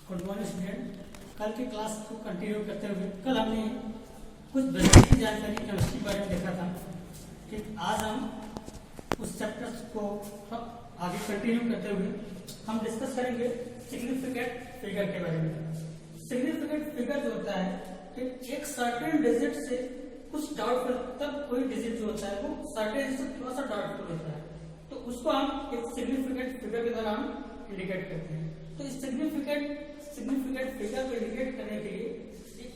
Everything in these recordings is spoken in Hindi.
Good morning student. कल की क्लास को कंटिन्यू करते हुए कल हमने कुछ बेसिक जानकारी केमिस्ट्री के बारे में देखा था। ठीक, आज हम उस चैप्टर को आगे कंटिन्यू करते हुए हम डिस्कस करेंगे सिग्निफिकेंट फिगर के बारे में। सिग्निफिकेंट फिगर जो होता है, ठीक, एक सर्टेन डिजिट से कुछ डाउटफुल, तब कोई डिजिट जो होता है वो सर्टेन से थोड़ा सा डाउटफुल होता है, तो उसको हम एक सिग्निफिकेंट फिगर के द्वारा हम इंडिकेट करते हैं। तो इस सिग्निफिकेंट फिगर को इंडिकेट करने के लिए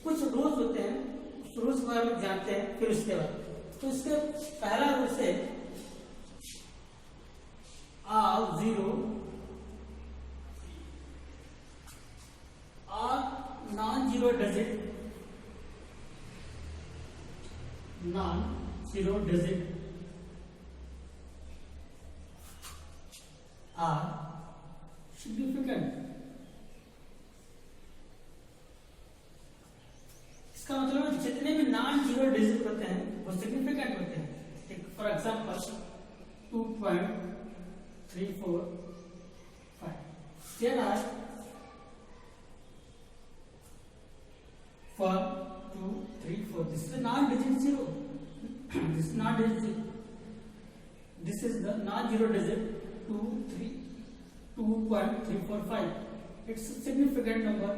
कुछ रूल्स होते हैं, उस रूल्स को हम जानते हैं। फिर उसके बाद तो इसके पहला रूल है आर जीरो और non zero digit are significant. इसका मतलब जितने भी नॉन जीरो डिजिट होते हैं वो सिग्निफिकेंट होते हैं। ठीक, for example 2.345 here are 1 2 3 4 this is the non-digit zero. This is not digit. This is the non-zero digit 2.345. It's a significant number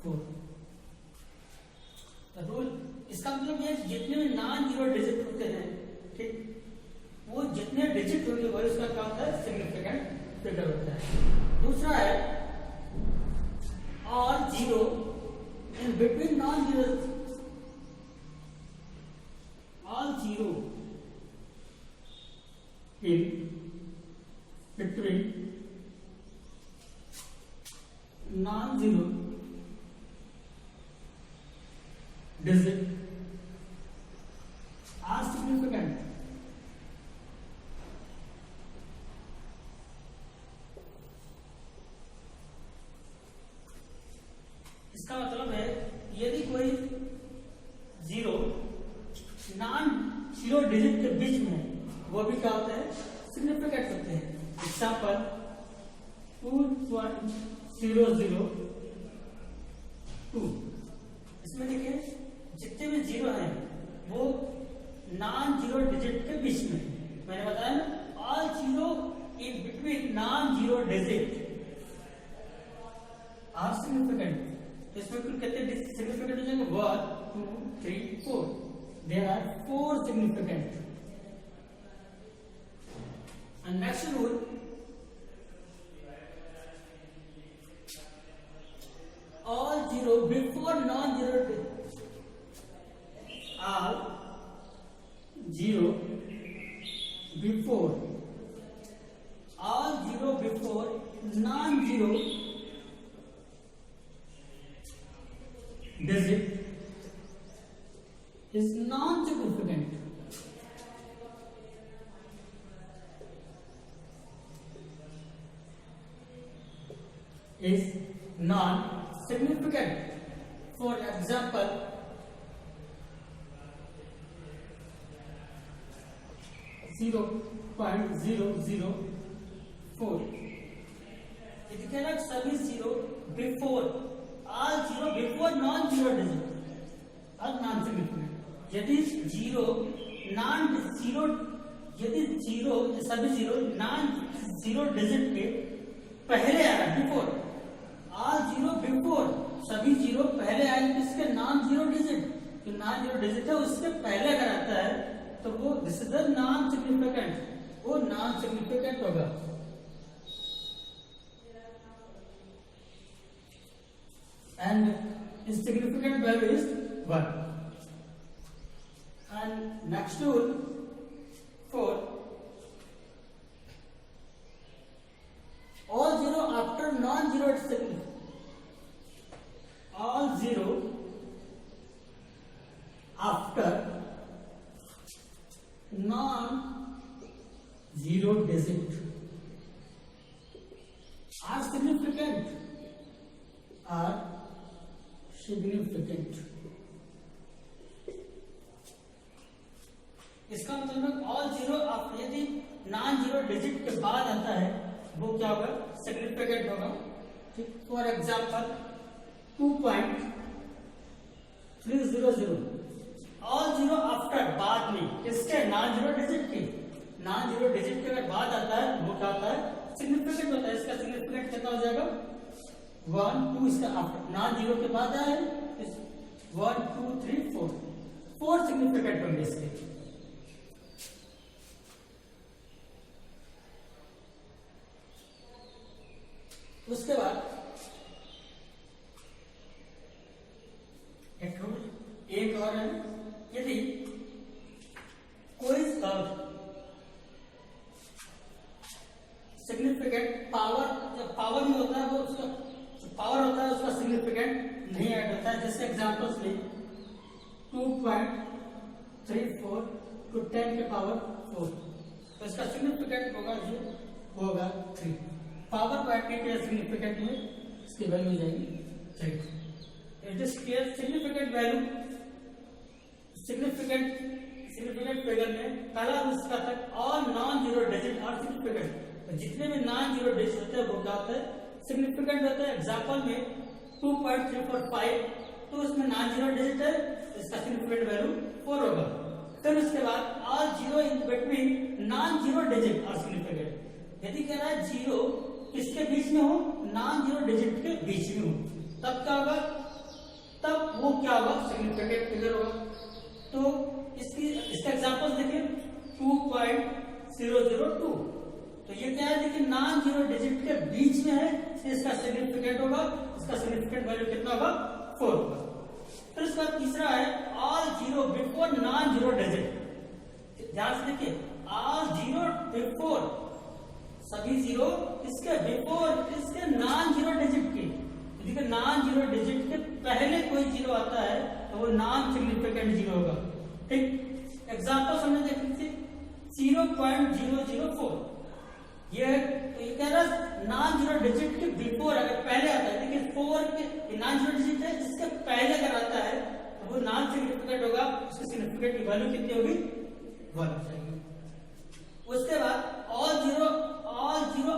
4. Rule इसका मतलब ये जितने भी नॉन जीरो डिजिट होते हैं, ठीक, वो जितने डिजिट होंगे वही उसका क्या होता है, सिग्निफिकेंट फिगर होता है। दूसरा है और zero in between non zero, all zero in between non zero digit are significant. इसका मतलब है यदि कोई जीरो नॉन जीरो डिजिट के बीच में, वो भी क्या होता है, सिग्निफिकेंट होते हैं। एग्जाम्पल 2.002। इसमें देखिए जितने भी जीरो हैं वो नॉन जीरो डिजिट के बीच में, मैंने बताया ना, all zero in between non zero digit are significant. तो इसमें कुल कितने सिग्निफिकेंट हो जाएंगे, 1 2 3 4। There are 4 significant. And next rule, all zero before non-zero all zero before non-zero digit is non-significant. Is non-significant. For example, 0.004। देखिए ना, सभी zero before, all zero before non zero digit और नॉन सिग्निफिकेंट। यदि जीरो नॉन जीरो, यदि जीरो सभी जीरो नॉन जीरो डिजिट के पहले आ रहा है, बिफोर, ऑल जीरो बिफोर, सभी जीरो पहले आए किसके, नॉन जीरो डिजिट, जो नॉन जीरो डिजिट है उसके पहले अगर आता है तो वो this is the non significant, वो नॉन सिग्निफिकेंट होगा। एंड इस significant value is 1। And next rule 4, all zero after non-zero significant, all zero after non-zero digit are significant. इसका मतलब ऑल जीरो यदि नॉन जीरो डिजिट के बाद आता है वो क्या होगा, सिग्निफिकेंट होगा। ठीक, for example 2.300 all zero after, बाद में किसके, नॉन जीरो डिजिट के, नॉन जीरो डिजिट के अगर बाद आता है वो क्या होता है, सिग्निफिकेंट होता है। इसका सिग्निफिकेंट कितना हो जाएगा 1 2, इसका आफ्टर नॉन जीरो के बाद आया है 1 2 3 4, 4 सिग्निफिकेंट होंगे इसके। उसके बाद एक और है, यदि कोई सिग्निफिकेंट पावर, जब पावर में होता है वो उसका पावर होता है उसका सिग्निफिकेंट नहीं ऐड होता है। जैसे एग्जांपल्स में 2.34 टू 10 के पावर 4, तो इसका सिग्निफिकेंट होगा जो होगा 3। पावर को ऐड करके सिग्निफिकेंट में इसकी वैल्यू हो जाएगी 3। It is clear. Significant value, significant figure में पहला उसका था all non zero digit are significant. जितने भी नॉन जीरो डिजिट होते हैं वो क्या होता है, सिग्निफिकेंट होता है। एग्जांपल में 2.345, तो उसमें नॉन जीरो डिजिट है, इसका सिग्निफिकेंट वैल्यू 4 होगा। फिर उसके बाद all zero in between non zero digit are significant. यदि कह रहा है जीरो किसके बीच में हो, नॉन जीरो डिजिट के बीच में हो, तब क्या होगा, तब वो क्या होगा, सिग्निफिकेंट फिगर होगा। तो इसका एग्जांपल देखिए 2.002, तो ये क्या है, देखिए नॉन जीरो डिजिट के बीच में है, इसका सिग्निफिकेंट होगा, इसका सिग्निफिकेंट वैल्यू कितना होगा 4 होगा। फिर इसका तीसरा है all zero before non zero digit. ध्यान से देखिए, ऑल जीरो बिफोर, सभी जीरो इसके बिफोर, इसके नॉन जीरो डिजिट के। देखिए नॉन जीरो डिजिट के पहले कोई जीरो आता है तो वो नॉन सिग्निफिकेंट जीरो होगा। ठीक, एग्जांपल हमने देखी थी 0.004, ये कह रहा नॉन जीरो डिजिट के बिफोर अगर पहले आता है, देखिए 4 के नॉन जीरो डिजिट है, इसके पहले अगर आता है तो वो नॉन सिग्निफिकेंट होगा, उसके सिग्निफिकेंट की वैल्यू कितनी होगी 1 हो जाएगी। उसके बाद ऑल जीरो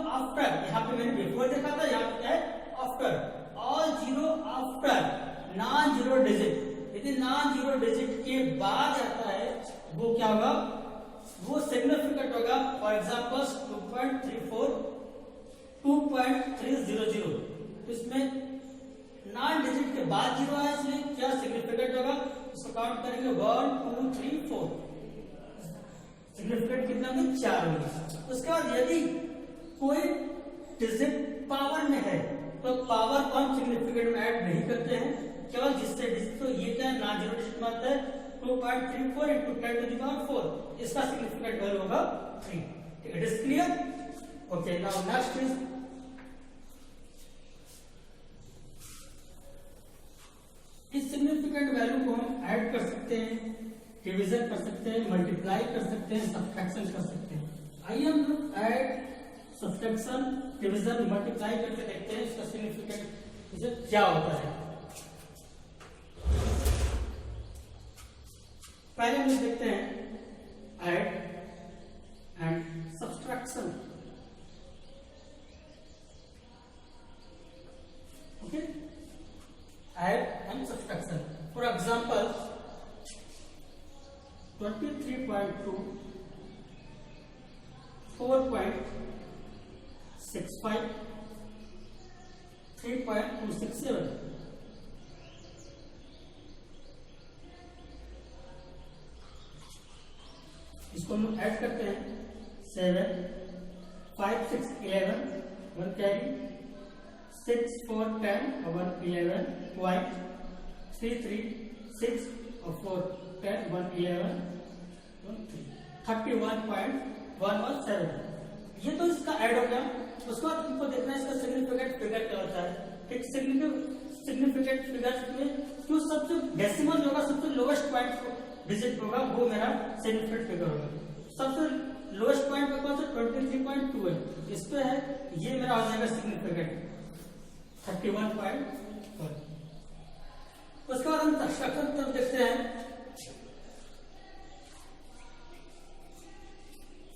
आफ्टर, यहाँ पे मैंने बिफोर देखा था, यहाँ पे क्या है after. All zero after non zero digit, यदि नॉन जीरो डिजिट के बाद आता है वो क्या होगा, वो सिग्निफिकेंट होगा। फॉर एग्जांपल 2.34 2.300, इसमें नॉन डिजिट के बाद जीरो है, इसलिए क्या सिग्निफिकेंट होगा, उसको काउंट करेंगे 1 2 3 4, सिग्निफिकेंट कितना होंगे 4 होंगे। उसके बाद यदि कोई डिजिट पावर में है तो पावर को हम सिग्निफिकेंट में ऐड नहीं करते हैं, केवल जिससे डिजिट, तो ये क्या है नॉन जीरो डिजिट में आता है 2.34 into 10 to the power 4, इसका सिग्निफिकेंट वैल्यू होगा 3। It is clear. Okay, now next is इस सिग्निफिकेंट वैल्यू को हम ऐड कर सकते हैं, डिवीजन कर सकते हैं, मल्टीप्लाई कर सकते हैं, सब्ट्रैक्शन कर सकते हैं। आइए हम लोग ऐड, सब्ट्रैक्शन, डिवीजन, मल्टीप्लाई करके देखते हैं इसका सिग्निफिकेंट क्या होता है। पहले हम देखते हैं add and subtraction. Okay, add and subtraction. For example 23.2 4.65 3.267, इसको हम ऐड करते हैं 7 5 6 11 1 कैरी 6 4 10 1 11 5 3 3 6 और 4 10 1 11 31.117। ये तो इसका ऐड हो गया। उसके बाद हमको देखना है इसका सिग्निफिकेंट फिगर क्या होता है। एक सिग्निफिकेंट फिगर में जो सबसे डेसिमल होगा, सबसे लोएस्ट पॉइंट डिजिट होगा, वो मेरा सिग्निफिकेंट फिगर होगा। सबसे लोएस्ट पॉइंट पे कौन सा 23.2 है, इस पे है, ये मेरा हो जाएगा सिग्निफिकेंट 31.1। उसके बाद हम सब्ट्रैक्शन तरफ देखते हैं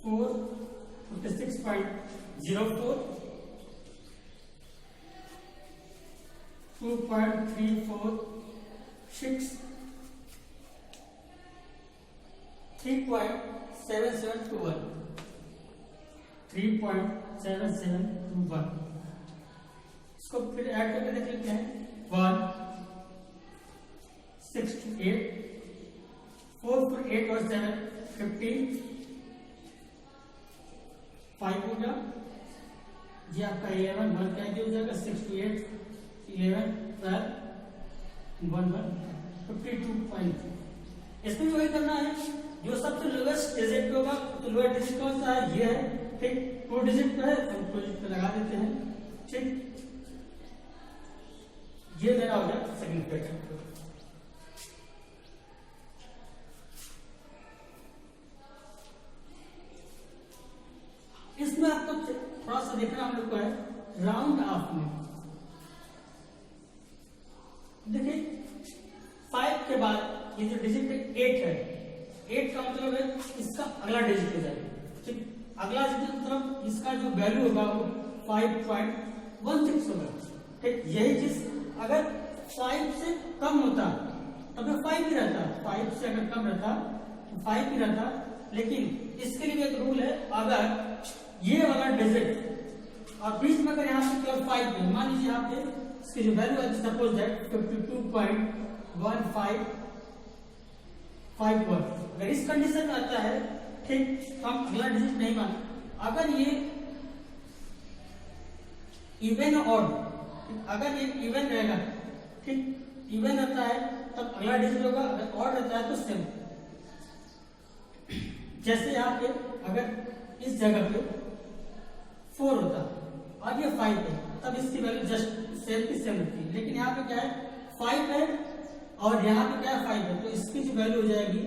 456.04 2.346 3.7721 3.7721 इसको फिर ऐड करके देख लेते हैं 1 6 to 8 4 for 8 और 7 15 5 हो गया जी आपका 11 1 क्या हो जाएगा 6 to 8 11 12 1 1 52. इसमें भी वही करना है जो सबसे लोएस्ट डिजिट पे होगा तो लोएस्ट डिजिट कौन सा है ये है ठीक 2 डिजिट पे है तो 2 डिजिट पे लगा देते हैं ठीक ये मेरा हो गया सिग्निफिकेंट इसमें आपको थोड़ा सा देखना हम लोग को है राउंड ऑफ में देखिए 5 के बाद ये जो डिजिट 8 है 8 का मतलब है इसका अगला डिजिट हो जाएगा ठीक अगला डिजिट मतलब इसका जो वैल्यू होगा वो 5.16 होगा ठीक यही चीज अगर 5 से कम होता तब 5 ही रहता 5 से अगर कम रहता तो 5 ही रहता लेकिन इसके लिए एक रूल है अगर ये वाला डिजिट और बीच में अगर यहाँ से केवल 5 है मान लीजिए यहाँ पे इसकी जो वैल्यू है सपोज दैट 52.1551 अगर इस कंडीशन में आता है ठीक तो हम अगला डिजिट नहीं मान अगर ये इवन ऑड अगर ये इवन रहेगा ठीक इवन रहता है तब अगला डिजिट होगा अगर ऑड रहता है तो सेम जैसे यहाँ पे अगर इस जगह पे 4 होता और ये 5 है तब इसकी वैल्यू जस्ट सेम की सेम होती है लेकिन यहाँ पे क्या है 5 है और यहाँ पे क्या है 5 है तो इसकी जो वैल्यू हो जाएगी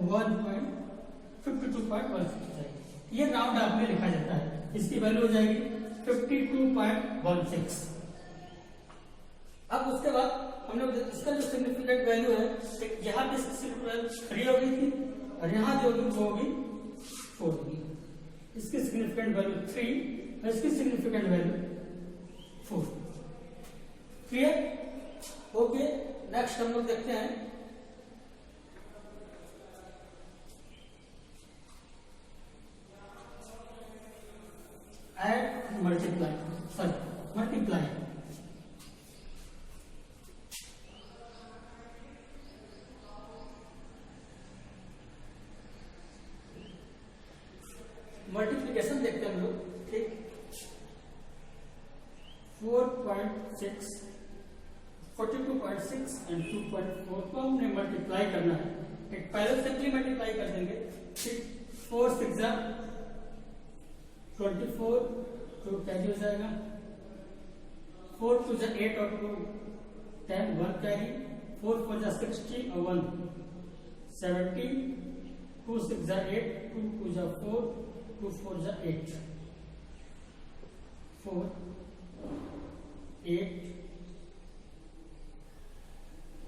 1.52.16 जाएगी ये राउंड ऑफ में लिखा जाता है इसकी वैल्यू हो जाएगी 52.16 अब उसके बाद हम लोग इसका जो सिग्निफिकेंट वैल्यू है यहाँ पे इसकी वैल्यू 3 हो गई थी और यहाँ जो होगी वो होगी 4 होगी इसकी सिग्निफिकेंट वैल्यू 3 और इसकी significant value 4 clear okay next हम लोग देखते हैं ऐड मल्टीप्लाई मल्टीप्लाई मल्टीप्लिकेशन देखते हैं हम लोग ठीक 4.6 42.6 एंड 2.4 को हमने मल्टीप्लाई करना है एक पहले सिंपली मल्टीप्लाई कर देंगे ठीक 4 6 24 तो क्या हो जाएगा 4 2 8 और 2 10 1 कैरी 4 4 60 और 1 70 2 6 8 2 2 4 2 4 8 4 8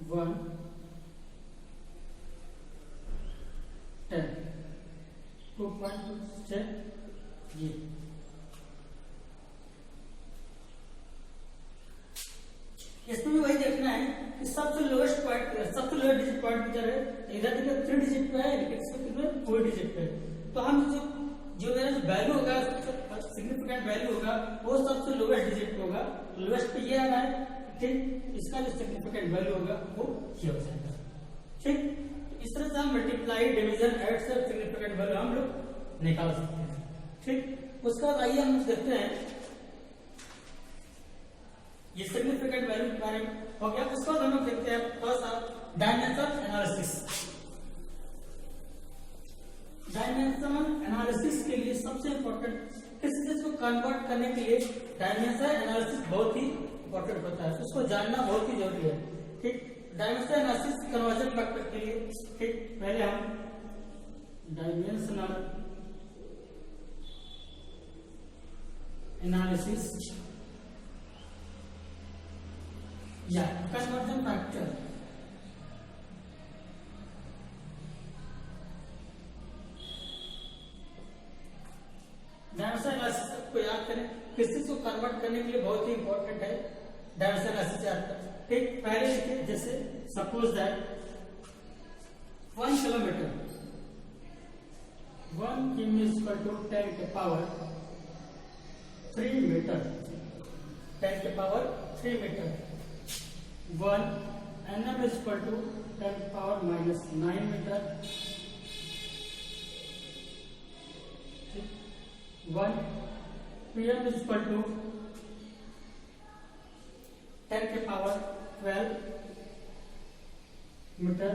1 10 2.2 ये इसमें भी वही देखना है कि सबसे लोएस्ट पॉइंट सबसे लोएस्ट डिजिट पॉइंट किधर है इधर किधर 3 डिजिट पे है लेकिन इसमें किधर 4 डिजिट पे है तो हम जो मेरा जो वैल्यू होगा सिग्निफिकेंट वैल्यू होगा वो सबसे लोएस्ट डिजिट पे होगा लोएस्ट पे ये आ रहा है ठीक इसका जो सिग्निफिकेंट वैल्यू होगा वो ये हो जाएगा ठीक इस तरह से हम मल्टीप्लाई डिवीजन ऐड से सिग्निफिकेंट वैल्यू हम लोग निकाल सकते हैं ठीक उसके बाद आइए हम देखते हैं ये सिग्निफिकेंट वैल्यू के बारे में हो गया उसके बाद हम लोग देखते हैं थोड़ा सा डायमेंशन एनालिसिस डायमेंशन एनालिसिस के लिए सबसे इंपॉर्टेंट किसी चीज को कन्वर्ट करने के लिए डायमेंशन एनालिसिस बहुत ही इंपॉर्टेंट होता है उसको जानना बहुत ही जरूरी है ठीक डायमेंशन एनालिसिस कन्वर्जन फैक्टर के लिए ठीक पहले हम डायमेंशनल एनालिसिस या कन्वर्जन फैक्टर डायमेंशन एनालिसिस को याद करें किसी को कन्वर्ट करने के लिए बहुत ही इंपॉर्टेंट है डायमेंशन ऐसे से आता है। ठीक, पहले लिखे जैसे सपोज दैट 1 किलोमीटर 1 किमी इज इक्वल टू 10 के पावर 3 मीटर 10 के power 3 metre 1 nm is equal to 10 के power -9 metre 1 pm is equal to 10 के power 12 metre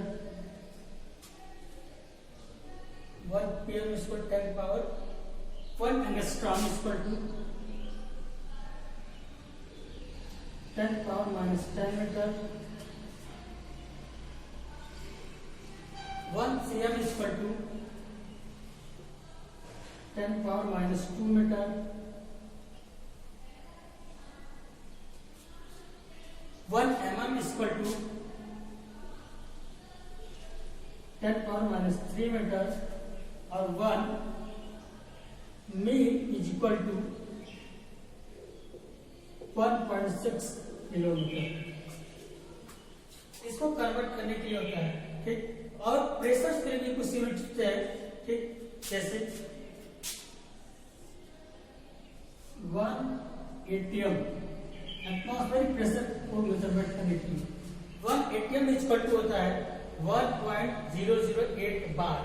1 pm is equal to 10 power 1 angstrom is equal to 10 power minus 10 meter 1 cm is equal to 10 power minus 2 meter 1 mm is equal to 10 power minus 3 meter और 1 mile is equal to 1.6 kilometre. इसको कन्वर्ट करने के लिए होता है, ठीक। और प्रेशर के लिए कुछ यूनिट है, ठीक, जैसे 1 atm एटमॉस्फेरिक प्रेशर को मेजरमेंट करने के लिए 1 atm इज इक्वल टू होता है 1.008 बार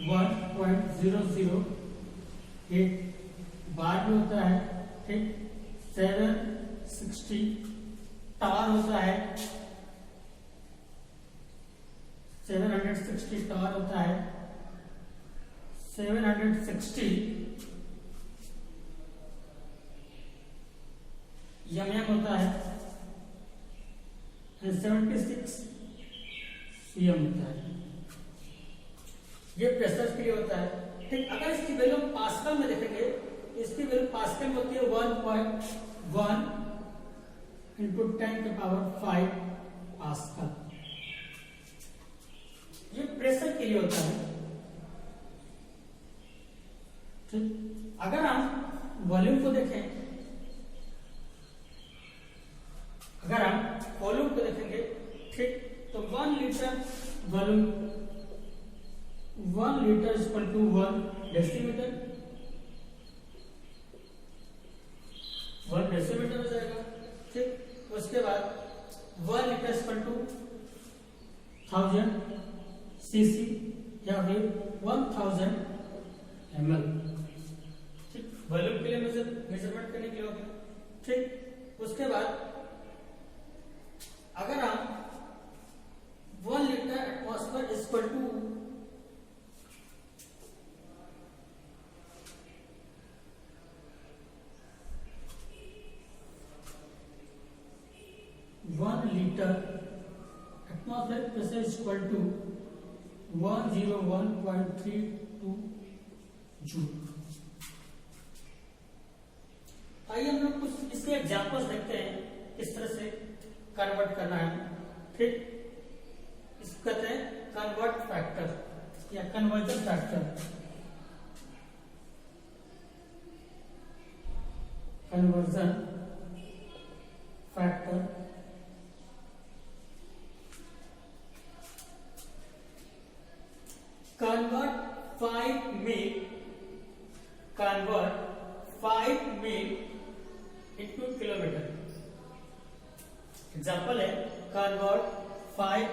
1.008 बार में होता है, ठीक। 760 टार होता है 760 टार होता है 760 mm होता है 76 cm होता है। ये प्रेशर के लिए होता है, ठीक। अगर इसकी वैल्यू पास्कल में देखेंगे, इसकी वैल्यू पास्कल में होती है 1.1 इंटू 10 के पावर 5 पास्कल। ये प्रेशर के लिए होता है, ठीक। अगर हम वॉल्यूम को देखें, अगर हम वॉल्यूम को देखेंगे, ठीक, तो 1 litre volume 1 litre is equal to 1 decimetre 1 decimetre हो जाएगा, ठीक। उसके बाद 1 litre is equal to 1000 CC या फिर 1000 ml, ठीक। वॉल्यूम के लिए मेजरमेंट करने के लिए होगा, ठीक। उसके बाद अगर हम 1 litre atmosphere is equal to 1 litre atmospheric pressure is equal to 101.32 joule. आइए हम लोग कुछ इसके एग्जांपल्स देखते हैं किस तरह से कन्वर्ट करना है, ठीक। इसको कहते हैं कन्वर्ट फैक्टर या conversion factor. Conversion factor convert 5 mil into kilometre. Example है convert 5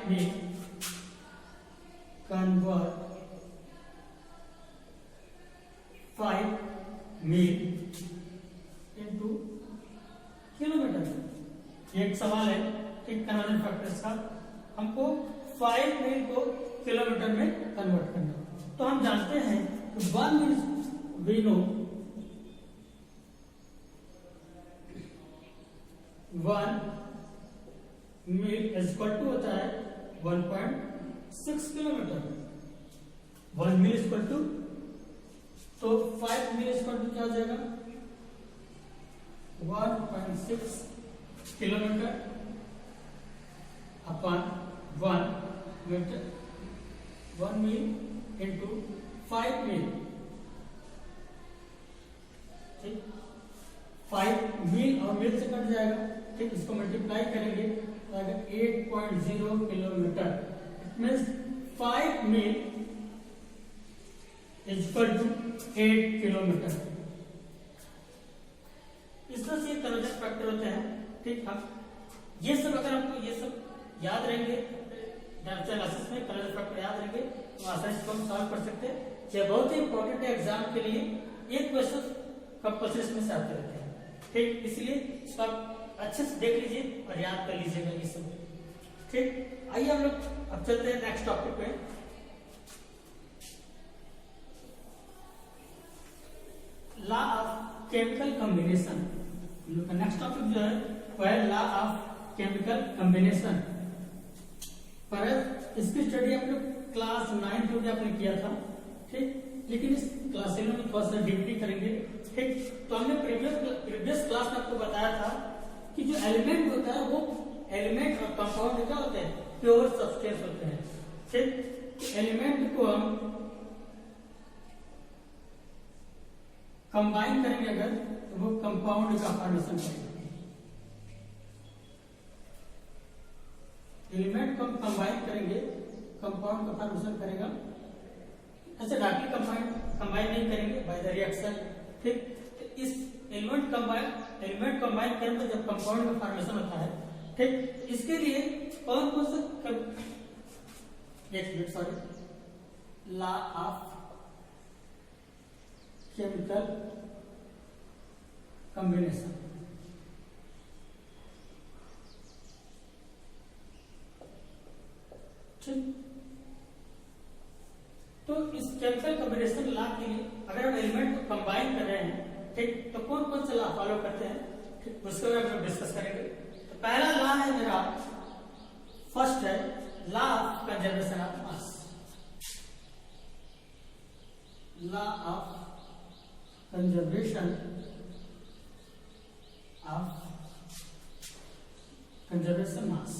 mil into किलोमीटर। ये एक सवाल है कि कन्वर्जन फैक्टर्स का हमको 5 मील को किलोमीटर में कन्वर्ट करना। तो हम जानते हैं कि 1 mile we know 1 mile is equal to होता है 1.6 kilometre. 1 mile is equal to, तो 5 मील इज इक्वल टू क्या हो जाएगा 1.6 किलोमीटर अपॉन 1 मीटर 1 मील इंटू 5 मील, ठीक। 5 मील और मील से कट जाएगा, ठीक, इसको मल्टीप्लाई करेंगे तो आएगा 8.0 kilometre. It means 5 mile is equal to 8 kilometre. इस तरह से कन्वर्जन फैक्टर होते हैं, ठीक। हम ये सब अगर आपको ये सब याद रहेंगे, एनालिसिस में कन्वर्जन फैक्टर याद रहेंगे तो आसानी से हम सॉल्व कर सकते हैं। ये बहुत ही इंपॉर्टेंट है एग्जाम के लिए, एक क्वेश्चन कंपल्सरी इसमें से आते रहते हैं, ठीक। इसलिए इसको आप अच्छे से देख लीजिए और याद कर लीजिएगा ये सब, ठीक। आइए हम लोग अब चलते हैं नेक्स्ट टॉपिक पे। Law of chemical combination. Next topic जो है वो है लॉ ऑफ केमिकल कॉम्बिनेशन। पर इसकी स्टडी आप लोग क्लास 9 में आपने किया था, ठीक, लेकिन इस क्लास 11 में थोड़ा सा डीपली करेंगे, ठीक। तो हमने प्रीवियस क्लास में आपको बताया था कि जो एलिमेंट होता है वो एलिमेंट और कंपाउंड क्या होते हैं, प्योर सब्सटेंस होते हैं, ठीक। एलिमेंट को हम कंबाइन करेंगे अगर तो वो कंपाउंड का फॉर्मेशन करेंगे। एलिमेंट को हम कंबाइन करेंगे, कंपाउंड का फॉर्मेशन करेगा। ऐसे डायरेक्टली कंबाइन नहीं करेंगे बाय द रिएक्शन, ठीक। तो इस एलिमेंट कंबाइन करने पर जब कंपाउंड का फॉर्मेशन होता है, ठीक, इसके लिए कौन कौन सा लॉ ऑफ केमिकल कॉम्बिनेशन। ठीक, तो इस केमिकल कॉम्बिनेशन लॉ के लिए अगर हम एलिमेंट को कंबाइन कर रहे हैं, ठीक, तो कौन कौन से लॉ फॉलो करते हैं, ठीक, उसके बारे में हम डिस्कस करेंगे। तो पहला लॉ है मेरा, फर्स्ट है law of conservation of mass. Law of conservation mass.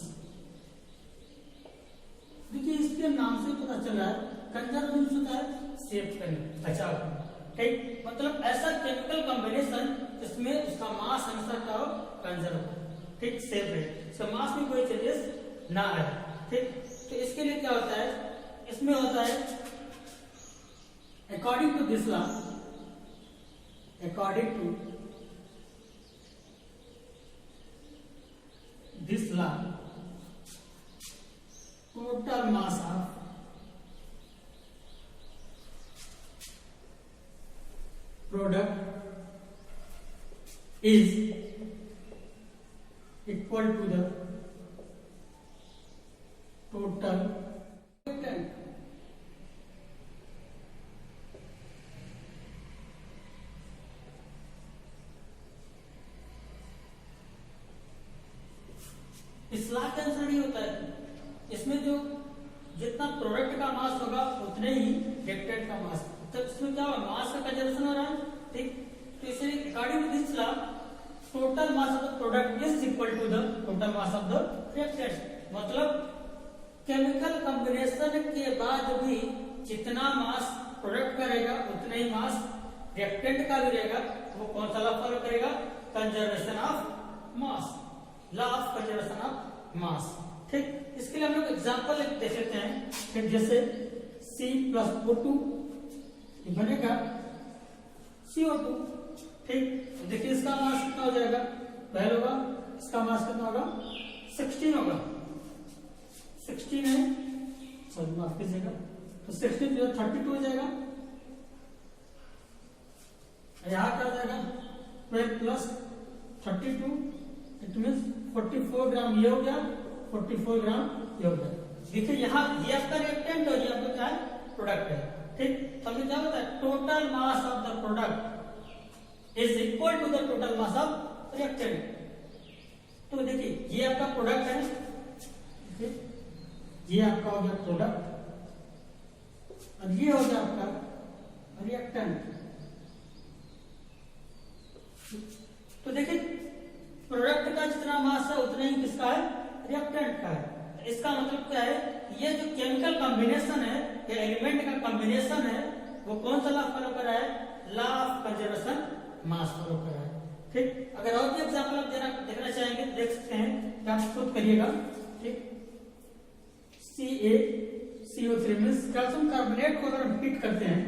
देखिए इसके नाम से पता चल रहा है कंजर्व होता है सेव करना, बचाव करना, ठीक। मतलब ऐसा केमिकल कॉम्बिनेशन जिसमें उसका मास हमेशा क्या हो, कंजर्व हो, ठीक, सेव रहे, सो मास में कोई चेंजेस ना आए, ठीक। तो इसके लिए क्या होता है, इसमें होता है according to this law, according to this law, total mass of product is equal to the total reactant। इस लॉ के अनुसार ही होता है, इसमें जो जितना प्रोडक्ट का मास होगा उतने ही रिएक्टेंट का मास, तो इसमें क्या होगा, मास का कंजर्वेशन हो रहा है, ठीक। तो इसलिए according to this law total mass of the product is equal to the total mass of the reactant. मतलब केमिकल कॉम्बिनेशन के बाद भी जितना मास प्रोडक्ट का रहेगा उतना ही मास रिएक्टेंट का भी रहेगा। वो कौन सा लॉ फॉलो करेगा, conservation of mass, law of conservation of मास, ठीक। इसके लिए हम लोग एग्जांपल देख लेते हैं, ठीक। जैसे C+O2 बनेगा CO2, ठीक। तो देखिए इसका मास कितना हो जाएगा, 12 होगा, इसका मास कितना होगा, 16 होगा, 16 है, सॉरी माफ कीजिएगा, तो 16 जो 32 हो जाएगा, यहाँ क्या हो जाएगा 12 प्लस 32, इट मीन्स 44 ग्राम ये हो गया, 44 ग्राम ये हो गया। देखिए यहाँ ये आपका रिएक्टेंट और ये आपका क्या है, प्रोडक्ट है, ठीक। तो हमें क्या होता है, total mass of the product is equal to the total mass of reactant. तो देखिए ये आपका प्रोडक्ट है, ये आपका हो गया प्रोडक्ट और ये हो गया आपका रिएक्टेंट। तो देखिए प्रोडक्ट का जितना मास है उतना ही किसका है, रिएक्टेंट का है। इसका मतलब क्या है, ये जो केमिकल कॉम्बिनेशन है, ये एलिमेंट का कॉम्बिनेशन है, वो कौन सा लॉ फॉलो कर रहा है, law of conservation mass follow कर रहा है। ठीक, अगर और भी एग्जाम्पल आप देखना चाहेंगे तो देख सकते हैं कि आप खुद करिएगा। ठीक, CaCO3 मीन्स कैल्शियम कार्बोनेट को अगर हम हीट करते हैं,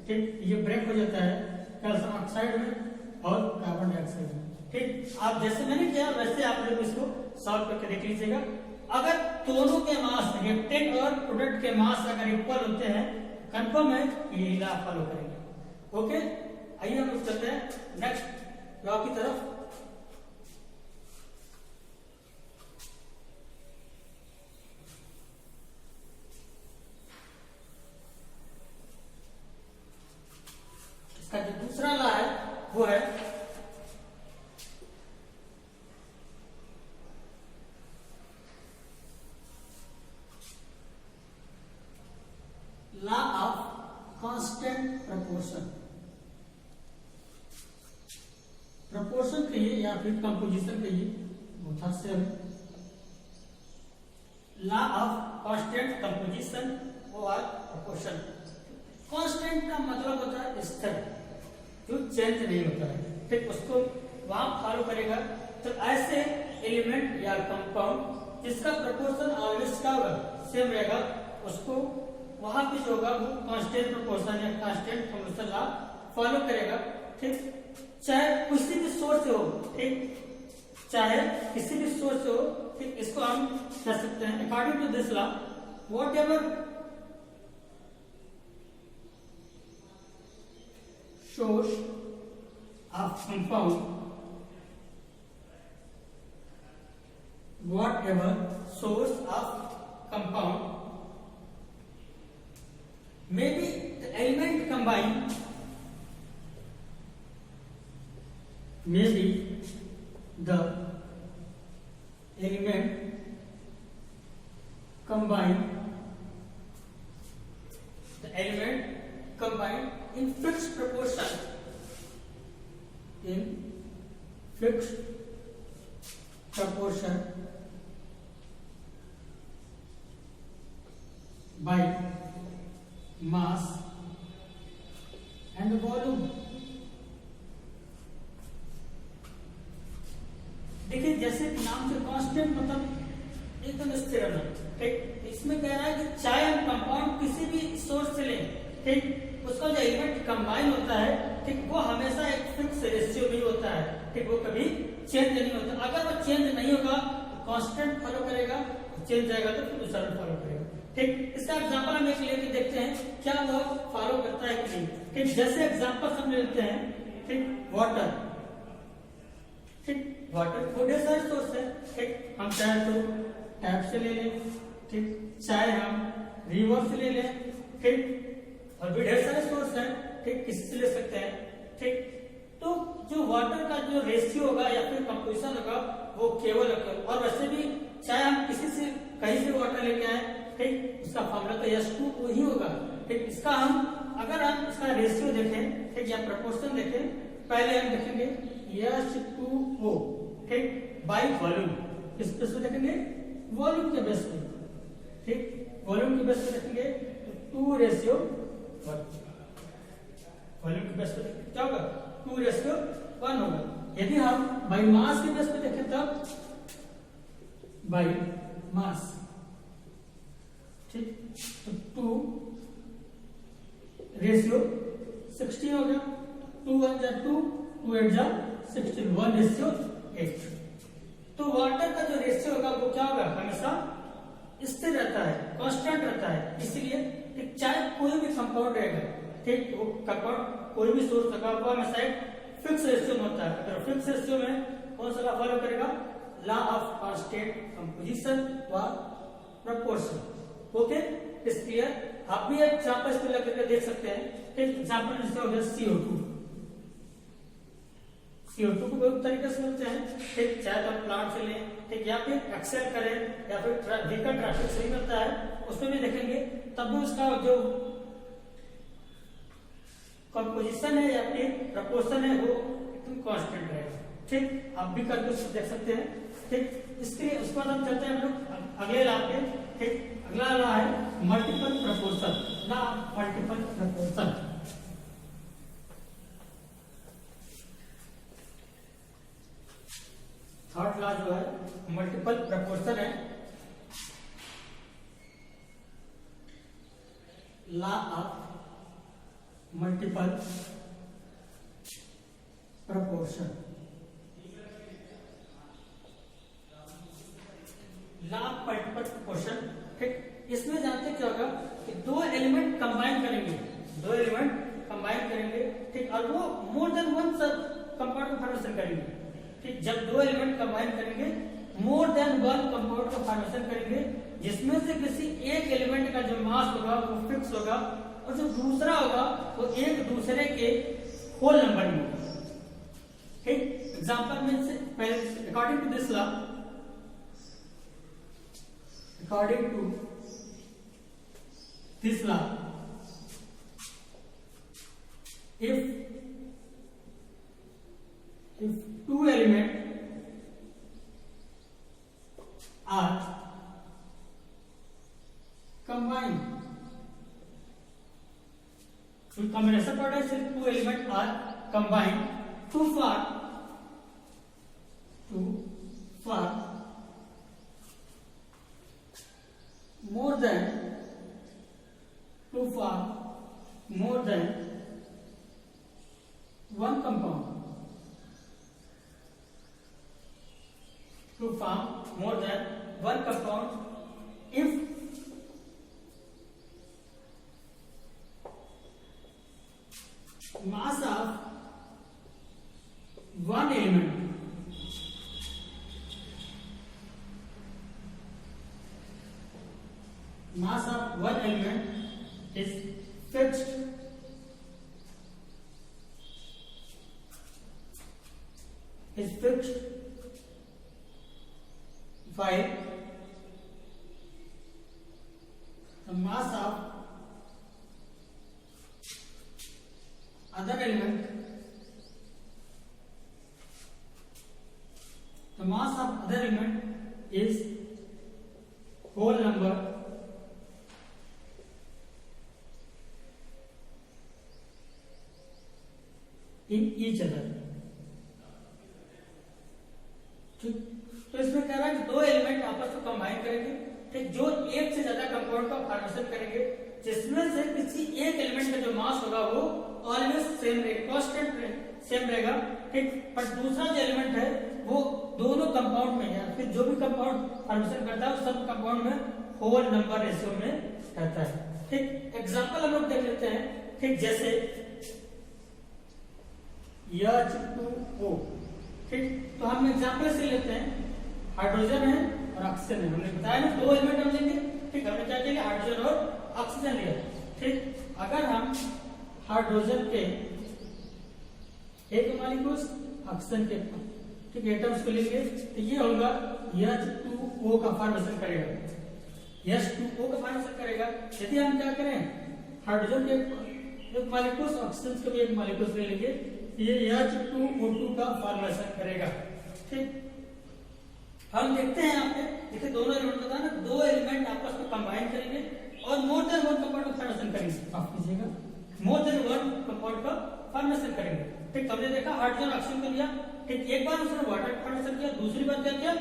ठीक, ये ब्रेक हो जाता है कैल्शियम ऑक्साइड में और कार्बन डाइऑक्साइड में। ठीक, आप जैसे मैंने किया वैसे आप लोग इसको सॉल्व करके देख लीजिएगा। अगर दोनों के मास रिएक्टेंट और प्रोडक्ट के मास अगर इक्वल होते हैं, कंफर्म है ये लॉ फॉलो करेंगे। ओके, आइए हम लोग चलते हैं नेक्स्ट लॉ की तरफ। इसका जो दूसरा लॉ है वो है law of constant proportion. Proportion कहिए या फिर कंपोजिशन कहिए, वो था same. Law of constant composition और प्रपोर्शन। कांस्टेंट का मतलब होता है स्थिर, जो चेंज नहीं होता है। ठीक, उसको वहां फॉलो करेगा। तो ऐसे एलिमेंट या कंपाउंड जिसका प्रपोर्शन ऑलवेज का होगा, सेम रहेगा, उसको वहां पे जो होगा वो कांस्टेंट प्रपोर्शन या कांस्टेंट कंपोजिशन लॉ फॉलो करेगा। ठीक, चाहे किसी भी सोर्स से हो, ठीक, चाहे किसी भी सोर्स से हो, ठीक, इसको हम कह सकते हैं according to this law whatever source of compound, whatever source of compound may be the element combined, may be the element combined, the element combined in fixed proportion, in fixed proportion by mass and volume। देखिए जैसे नाम से कांस्टेंट मतलब एकदम स्थिर रहना। ठीक, इसमें कह रहा है कि चाहे हम कंपाउंड किसी भी सोर्स से लें, ठीक, उसका जो एलिमेंट कंबाइन होता है, ठीक, वो हमेशा एक फिक्स रेशियो में होता है। ठीक, वो कभी चेंज नहीं होता। अगर वो चेंज नहीं होगा तो कांस्टेंट फॉलो करेगा, चेंज जाएगा तो फिर दूसरा फॉलो करेगा। ठीक, इसका एग्जांपल हम एक लेके देखते हैं क्या वो फॉलो करता है कि नहीं। ठीक, जैसे एग्जांपल हम लेते हैं, ठीक, वाटर। ठीक, वाटर को ढेर सारे सोर्स है। ठीक, हम चाहे तो टैप से ले लें, ठीक, चाहे हम रिवर से ले लें, ठीक, और भी ढेर सारे सोर्स हैं, ठीक, किसी से ले सकते हैं। ठीक, तो जो वाटर का जो रेशियो होगा या फिर कंपोजिशन होगा वो केवल और वैसे भी चाहे हम किसी से कहीं से वाटर लेके आए, ठीक, उसका फॉर्मूला तो H2O ही होगा। ठीक, इसका हम अगर हम इसका रेशियो देखें, ठीक, या प्रोपोर्शन देखें, पहले हम देखेंगे H2O, ठीक, बाई वॉल्यूम। किस बेस पे देखेंगे? वॉल्यूम के बेस पे। ठीक, वॉल्यूम के बेस पे देखेंगे तो 2:1। वॉल्यूम के बेस पे क्या होगा? 2:1 होगा। यदि हम बाई मास के बेस पे देखें तब बाई मास। ठीक, तो 2:16 हो गया। 2 1 जा 2, 2 8 जा 16, 1:8। तो वाटर का जो रेशियो होगा वो क्या होगा? हमेशा स्थिर रहता है, कांस्टेंट रहता है। इसलिए ठीक, चाहे कोई भी कंपाउंड रहेगा, ठीक, वो कंपाउंड कोई भी सोर्स लगा हुआ हमेशा एक फिक्स रेशियो में होता है। अगर फिक्स रेशियो में कौन सा लॉ फॉलो करेगा? लॉ ऑफ कांस्टेंट कंपोजिशन व प्रोपोर्शन। Okay, is clear? आप भी एग्जांपल पे लग करके देख सकते हैं। ठीक, एग्जांपल जैसे हो गया CO2। CO2 को बहुत तरीके से मिलते हैं। ठीक, चाहे तो प्लांट से लें, ठीक, या फिर एक्सेल करें या फिर व्हीकल ट्रैफिक से ही मिलता है, उसमें भी देखेंगे तब भी उसका जो कंपोजिशन है या फिर प्रपोर्शन है वो एकदम कांस्टेंट रहेगा। ठीक, आप भी करके देख सकते हैं। ठीक, इसके लिए उसके बाद हम चलते हैं हम लोग अगले लॉ पे। ठीक, अगला लॉ है multiple proportion, law of multiple proportion. Third law जो है मल्टीपल प्रपोर्शन है, law of multiple proportion. Law of multiple proportion, ठीक। इसमें जानते क्या होगा कि दो एलिमेंट कंबाइन करेंगे, दो एलिमेंट कंबाइन करेंगे, ठीक, और वो मोर देन वन सब कंपाउंड का फॉर्मेशन करेंगे, ठीक। जब दो एलिमेंट कंबाइन करेंगे मोर देन वन कंपाउंड का फॉर्मेशन करेंगे, जिसमें से किसी एक एलिमेंट का जो मास होगा वो फिक्स होगा और जो दूसरा होगा वो एक दूसरे के होल नंबर में होगा, ठीक। एग्जांपल में से पहले according to this law, according to this law, if two elements are combined, तो combination product से two elements are combined to form more than one compound, to form more than one compound if mass of one element is fixed while the mass of other element is whole number in each other, ठीक। तो इसमें कह रहा है कि दो एलिमेंट आपस में कंबाइन करेंगे, ठीक, जो एक से ज्यादा कंपाउंड का फॉर्मेशन करेंगे, जिसमें से किसी एक एलिमेंट का जो मास होगा वो ऑलवेज सेम रहेगा, कांस्टेंट सेम रहेगा, ठीक। पर दूसरा जो एलिमेंट है वो दोनों कंपाउंड में या फिर जो भी कंपाउंड फॉर्मेशन करता है वो सब कंपाउंड में होल नंबर रेशियो में रहता है, ठीक। एग्जांपल हम लोग देख लेते हैं, ठीक। जैसे H2O, ठीक। तो हम एग्जांपल से लेते हैं, हाइड्रोजन है और ऑक्सीजन है, हमने बताया ना दो एलिमेंट हम लेंगे, ठीक। हमने क्या किया, हाइड्रोजन और ऑक्सीजन लिया, ठीक। अगर हम हाइड्रोजन के एक मॉलिक्यूल्स ऑक्सीजन के, ठीक, एटम्स को लेंगे तो ये होगा H2O का फॉर्मेशन करेगा, H2O का फॉर्मेशन करेगा। यदि हम क्या करें, हाइड्रोजन के एक मॉलिक्यूल्स ऑक्सीजन के भी एक मॉलिक्यूल्स ले लेंगे, ये H2O2 का फॉर्मेशन करेगा, ठीक। हम देखते हैं यहाँ पे, देखिए दोनों एलिमेंट बताया ना, दो एलिमेंट आपस में कंबाइन करेंगे और मोर देन वन कंपाउंड का फॉर्मेशन करेंगे, माफ कीजिएगा, मोर देन वन कंपाउंड का फॉर्मेशन करेंगे, ठीक। हमने देखा हाइड्रोजन ऑक्सीजन को लिया, ठीक। एक बार उसने वाटर का फॉर्मेशन किया, दूसरी बार क्या किया,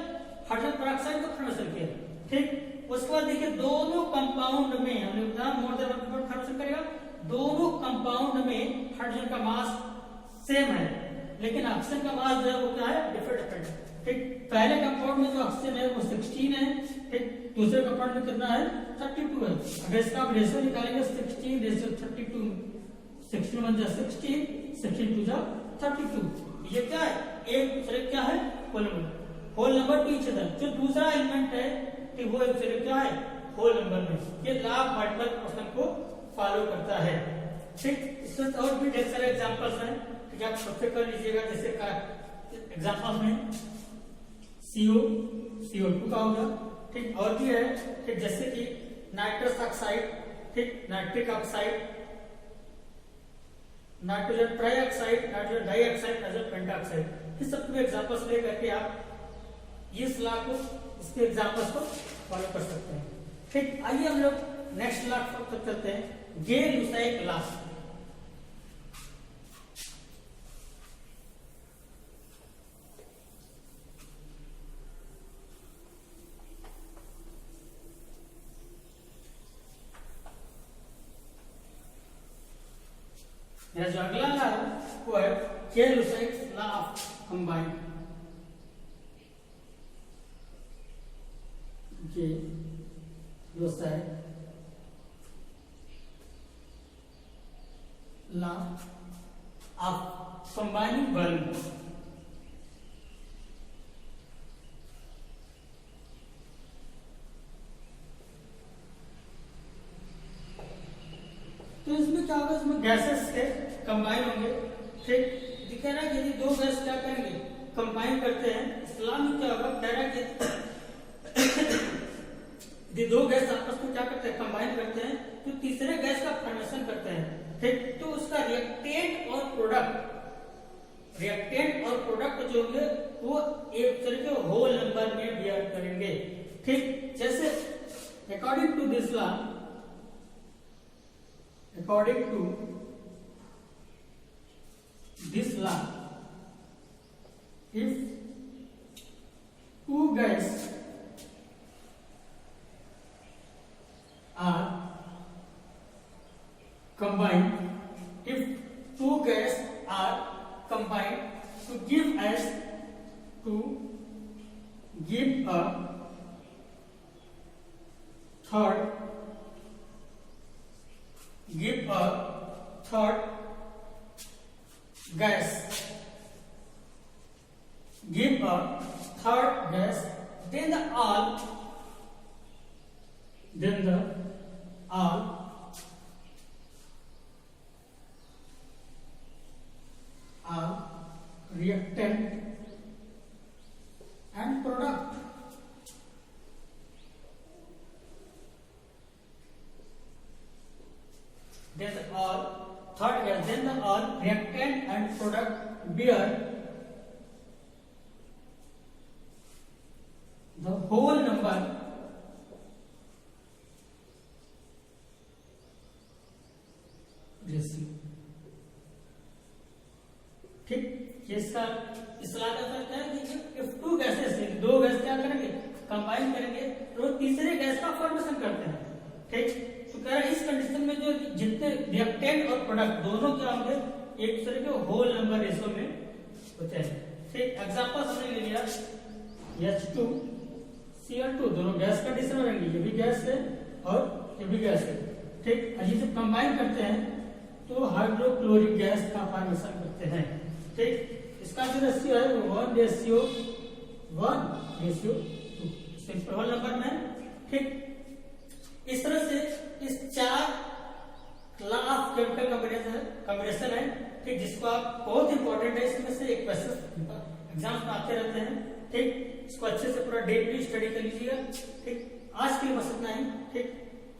हाइड्रोजन पेरोक्साइड का फॉर्मेशन किया, ठीक। उसके बाद देखिए दोनों कंपाउंड में हमने बताया more than one compound formation करेगा, दोनों कंपाउंड में हाइड्रोजन का मास सेम है, लेकिन ऑक्सीजन का मास जो है वो क्या है, डिफरेंट, ठीक। पहले कंपाउंड में जो ऑक्सीजन है वो 16 है, ठीक। दूसरे कंपाउंड में कितना है, 32 है। अगर इसका आप रेशियो निकालेंगे 16:32, 16 1 जा 16, 16 2 जा 32, ये क्या है, एक दूसरे क्या है, whole number to each other. जो दूसरा एलिमेंट है कि वो एक दूसरे क्या है, होल नंबर में। ये लॉ ऑफ मल्टीपल प्रपोर्शन को फॉलो करता है, ठीक। इसमें और भी ढेर सारे एग्जांपल्स हैं, ठीक है, आप सबसे कर लीजिएगा। जैसे एग्जांपल्स में CO2 का होगा, ठीक। और भी है, ठीक, जैसे कि नाइट्रस ऑक्साइड, ठीक, nitric oxide, nitrogen trioxide, nitrogen dioxide, nitrogen pentoxide, ये सब के एग्जांपल्स लेकर के आप इस लॉ को, इसके एग्जांपल्स को फॉलो कर सकते हैं, ठीक। आइए हम लोग नेक्स्ट लॉ पर चलते हैं, गे-लुसाइक लॉ। या जो अगला लॉ है वो है Gay-Lussac's law of combine. Gay-Lussac's law of combining verb. तो इसमें क्या होगा, इसमें गैसेस के कंबाइन होंगे। ठीक, दिख रहा है कि यदि दो गैस क्या करेंगे, कंबाइन करते हैं। इस्लाम में क्या होगा, कह रहा है कि यदि दो गैस आपस में क्या करते हैं, कंबाइन करते हैं, तो तीसरे गैस का फॉर्मेशन करते हैं। ठीक, तो उसका रिएक्टेंट और प्रोडक्ट जो होंगे वो एक तरह के होल नंबर में बियर करेंगे। ठीक, जैसे according to this law, if two gas are combined, to give a third gas, then the all reactant and product then the all third gas, then the all reactant and product bear the whole number ratio। ठीक, इसका इस्लाह का अर्थ है कि इफ टू गैसेस, दो गैस क्या करेंगे, कंबाइन करेंगे, तो तीसरे गैस का फॉर्मेशन करते हैं। ठीक, तो कह रहा है इस कंडीशन में जो जितने रिएक्टेंट और प्रोडक्ट दोनों क्या होंगे, एक तरह के होल नंबर रेशो में होते हैं। ठीक, एग्जांपल हमने ले लिया H2Cl2, दोनों गैस कंडीशन रहेंगे, ये भी गैस है और ये भी गैस है। ठीक, अभी जब कंबाइन करते हैं तो हाइड्रोक्लोरिक गैस का फॉर्मेशन करते हैं। ठीक, इसका जो रेशियो है वो 1:2, सिंपल होल नंबर में। ठीक, इस तरह से इस चार लॉ ऑफ केमिकल कॉम्बिनेशन है। ठीक, जिसको आप बहुत इंपॉर्टेंट है, इसमें से एक क्वेश्चन एग्जाम्स में आते रहते हैं। ठीक, इसको अच्छे से पूरा डेली स्टडी कर लीजिएगा। ठीक, आज के लिए बस इतना ही। ठीक,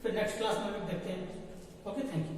फिर नेक्स्ट क्लास में देखते हैं। Okay, thank you.